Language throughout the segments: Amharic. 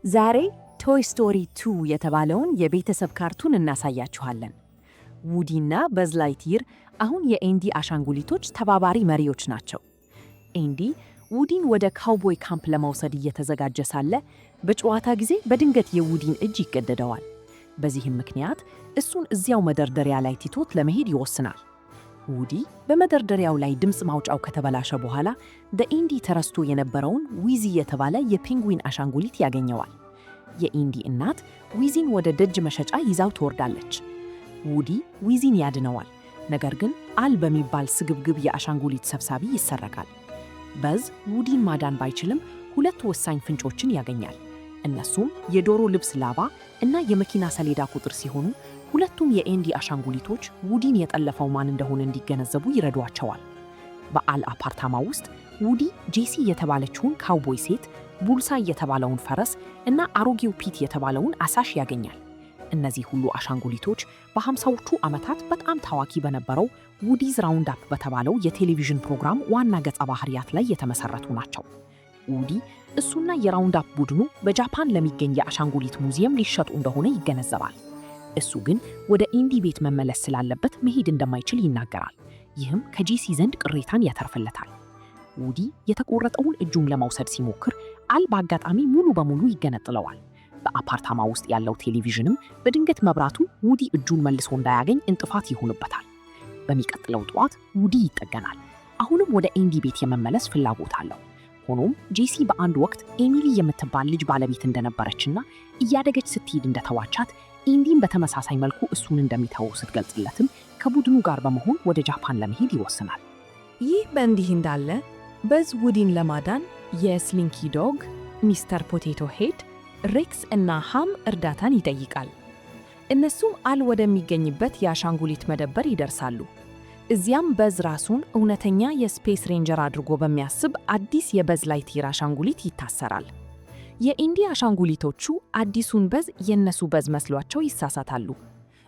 ዛሬ ቶይ ስቶሪ 2 የተባለውን የቤተሰብ ካርቱን እናሳያችኋለን። ውዲና በዝ ላይትይር አሁን የኤንዲ አሻንጉሊቶች ተባባሪ መሪዎች ናቸው። ኤንዲ ውዲን ወደ ካውቦይ ካምፕ ለመውሰድ እየተዘጋጀ ሳለ በጨዋታ ጊዜ በድንገት የውዲን እጅ ይገደደዋል። በዚህም ምክንያት እሱን እዚያው መደርደሪያ ላይ ትቶት ለመሄድ ይወስናል። ውዲ በመደርደሪያው ላይ ድምፅ ማውጫው ከተበላሸ በኋላ በኤንዲ ተረስቶ የነበረውን ዊዚ የተባለ የፔንጉዊን አሻንጉሊት ያገኘዋል። የኤንዲ እናት ዊዚን ወደ ደጅ መሸጫ ይዛው ትወርዳለች። ውዲ ዊዚን ያድነዋል። ነገር ግን አል በሚባል ስግብግብ የአሻንጉሊት ሰብሳቢ ይሰረቃል። በዝ ውዲን ማዳን ባይችልም ሁለት ወሳኝ ፍንጮችን ያገኛል። እነሱም የዶሮ ልብስ ላባ እና የመኪና ሰሌዳ ቁጥር ሲሆኑ ሁለቱም የኤንዲ አሻንጉሊቶች ውዲን የጠለፈው ማን እንደሆነ እንዲገነዘቡ ይረዷቸዋል። በአል አፓርታማ ውስጥ ውዲ ጄሲ የተባለችውን ካውቦይ ሴት፣ ቡልሳ የተባለውን ፈረስ እና አሮጌው ፒት የተባለውን አሳሽ ያገኛል። እነዚህ ሁሉ አሻንጉሊቶች በ50ዎቹ ዓመታት በጣም ታዋቂ በነበረው ውዲዝ ራውንድ አፕ በተባለው የቴሌቪዥን ፕሮግራም ዋና ገጸ ባህሪያት ላይ የተመሰረቱ ናቸው። ውዲ እሱና የራውንድ አፕ ቡድኑ በጃፓን ለሚገኝ የአሻንጉሊት ሙዚየም ሊሸጡ እንደሆነ ይገነዘባል። እሱ ግን ወደ ኤንዲ ቤት መመለስ ስላለበት መሄድ እንደማይችል ይናገራል። ይህም ከጄሲ ዘንድ ቅሬታን ያተርፍለታል። ውዲ የተቆረጠውን እጁን ለመውሰድ ሲሞክር አል በአጋጣሚ ሙሉ በሙሉ ይገነጥለዋል። በአፓርታማ ውስጥ ያለው ቴሌቪዥንም በድንገት መብራቱ ውዲ እጁን መልሶ እንዳያገኝ እንጥፋት ይሆንበታል። በሚቀጥለው ጠዋት ውዲ ይጠገናል። አሁንም ወደ ኤንዲ ቤት የመመለስ ፍላጎት አለው። ሆኖም ጄሲ በአንድ ወቅት ኤሚሊ የምትባል ልጅ ባለቤት እንደነበረችና እያደገች ስትሄድ እንደተዋቻት ኤንዲን በተመሳሳይ መልኩ እሱን እንደሚተወው ስትገልጽለትም ከቡድኑ ጋር በመሆን ወደ ጃፓን ለመሄድ ይወስናል። ይህ በእንዲህ እንዳለ በዝ ውዲን ለማዳን የስሊንኪ ዶግ፣ ሚስተር ፖቴቶ ሄድ፣ ሬክስ እና ሃም እርዳታን ይጠይቃል። እነሱም አል ወደሚገኝበት የአሻንጉሊት መደብር ይደርሳሉ። እዚያም በዝ ራሱን እውነተኛ የስፔስ ሬንጀር አድርጎ በሚያስብ አዲስ የበዝ ላይትይር አሻንጉሊት ይታሰራል። የኤንዲ አሻንጉሊቶቹ አዲሱን በዝ የነሱ በዝ መስሏቸው ይሳሳታሉ።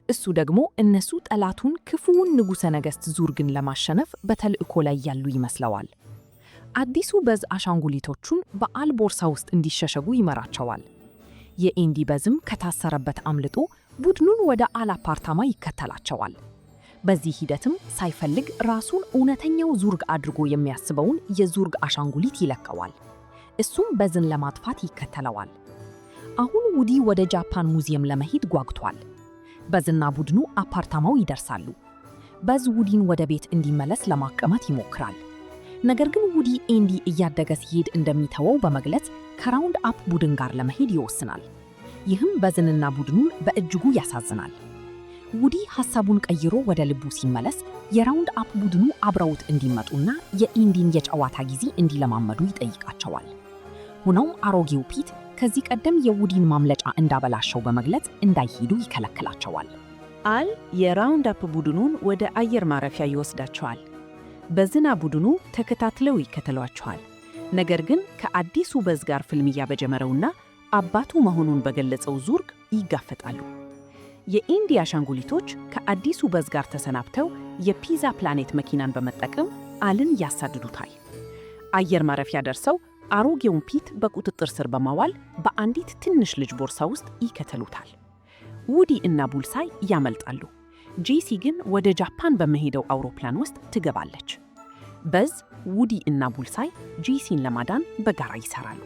እሱ ደግሞ እነሱ ጠላቱን ክፉውን ንጉሠ ነገሥት ዙርግን ለማሸነፍ በተልእኮ ላይ ያሉ ይመስለዋል። አዲሱ በዝ አሻንጉሊቶቹን በአል ቦርሳ ውስጥ እንዲሸሸጉ ይመራቸዋል። የኤንዲ በዝም ከታሰረበት አምልጦ ቡድኑን ወደ አል አፓርታማ ይከተላቸዋል። በዚህ ሂደትም ሳይፈልግ ራሱን እውነተኛው ዙርግ አድርጎ የሚያስበውን የዙርግ አሻንጉሊት ይለቀዋል። እሱም በዝን ለማጥፋት ይከተለዋል። አሁን ውዲ ወደ ጃፓን ሙዚየም ለመሄድ ጓጉቷል። በዝና ቡድኑ አፓርታማው ይደርሳሉ። በዝ ውዲን ወደ ቤት እንዲመለስ ለማቀማት ይሞክራል። ነገር ግን ውዲ ኤንዲ እያደገ ሲሄድ እንደሚተወው በመግለጽ ከራውንድ አፕ ቡድን ጋር ለመሄድ ይወስናል። ይህም በዝንና ቡድኑን በእጅጉ ያሳዝናል። ውዲ ሐሳቡን ቀይሮ ወደ ልቡ ሲመለስ የራውንድ አፕ ቡድኑ አብረውት እንዲመጡና የኤንዲን የጨዋታ ጊዜ እንዲለማመዱ ይጠይቃቸዋል። ሆኖም አሮጌው ፒት ከዚህ ቀደም የውዲን ማምለጫ እንዳበላሸው በመግለጽ እንዳይሄዱ ይከለክላቸዋል። አል የራውንድ አፕ ቡድኑን ወደ አየር ማረፊያ ይወስዳቸዋል። በዝና ቡድኑ ተከታትለው ይከተሏቸዋል። ነገር ግን ከአዲሱ በዝ ጋር ፍልሚያ በጀመረውና አባቱ መሆኑን በገለጸው ዙርግ ይጋፈጣሉ። የኤንዲ አሻንጉሊቶች ከአዲሱ በዝ ጋር ተሰናብተው የፒዛ ፕላኔት መኪናን በመጠቀም አልን ያሳድዱታል። አየር ማረፊያ ደርሰው አሮጌውን ፒት በቁጥጥር ስር በማዋል በአንዲት ትንሽ ልጅ ቦርሳ ውስጥ ይከተሉታል። ውዲ እና ቡልሳይ ያመልጣሉ። ጄሲ ግን ወደ ጃፓን በመሄደው አውሮፕላን ውስጥ ትገባለች። በዝ፣ ውዲ እና ቡልሳይ ጄሲን ለማዳን በጋራ ይሰራሉ።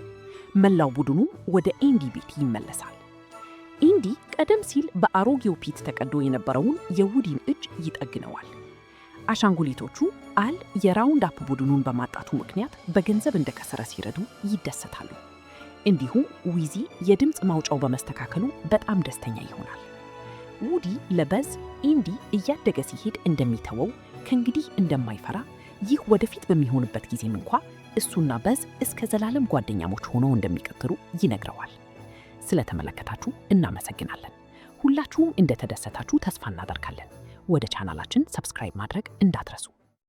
መላው ቡድኑም ወደ ኤንዲ ቤት ይመለሳል። ኤንዲ ቀደም ሲል በአሮጌው ፒት ተቀዶ የነበረውን የውዲን እጅ ይጠግነዋል። አሻንጉሊቶቹ አል የራውንድ አፕ ቡድኑን በማጣቱ ምክንያት በገንዘብ እንደከሰረ ሲረዱ ይደሰታሉ። እንዲሁም ዊዚ የድምፅ ማውጫው በመስተካከሉ በጣም ደስተኛ ይሆናል። ውዲ ለበዝ ኤንዲ እያደገ ሲሄድ እንደሚተወው ከእንግዲህ እንደማይፈራ፣ ይህ ወደፊት በሚሆንበት ጊዜም እንኳ እሱና በዝ እስከ ዘላለም ጓደኛሞች ሆነው እንደሚቀጥሉ ይነግረዋል። ስለተመለከታችሁ እናመሰግናለን። ሁላችሁም እንደተደሰታችሁ ተስፋ እናደርጋለን። ወደ ቻናላችን ሰብስክራይብ ማድረግ እንዳትረሱ።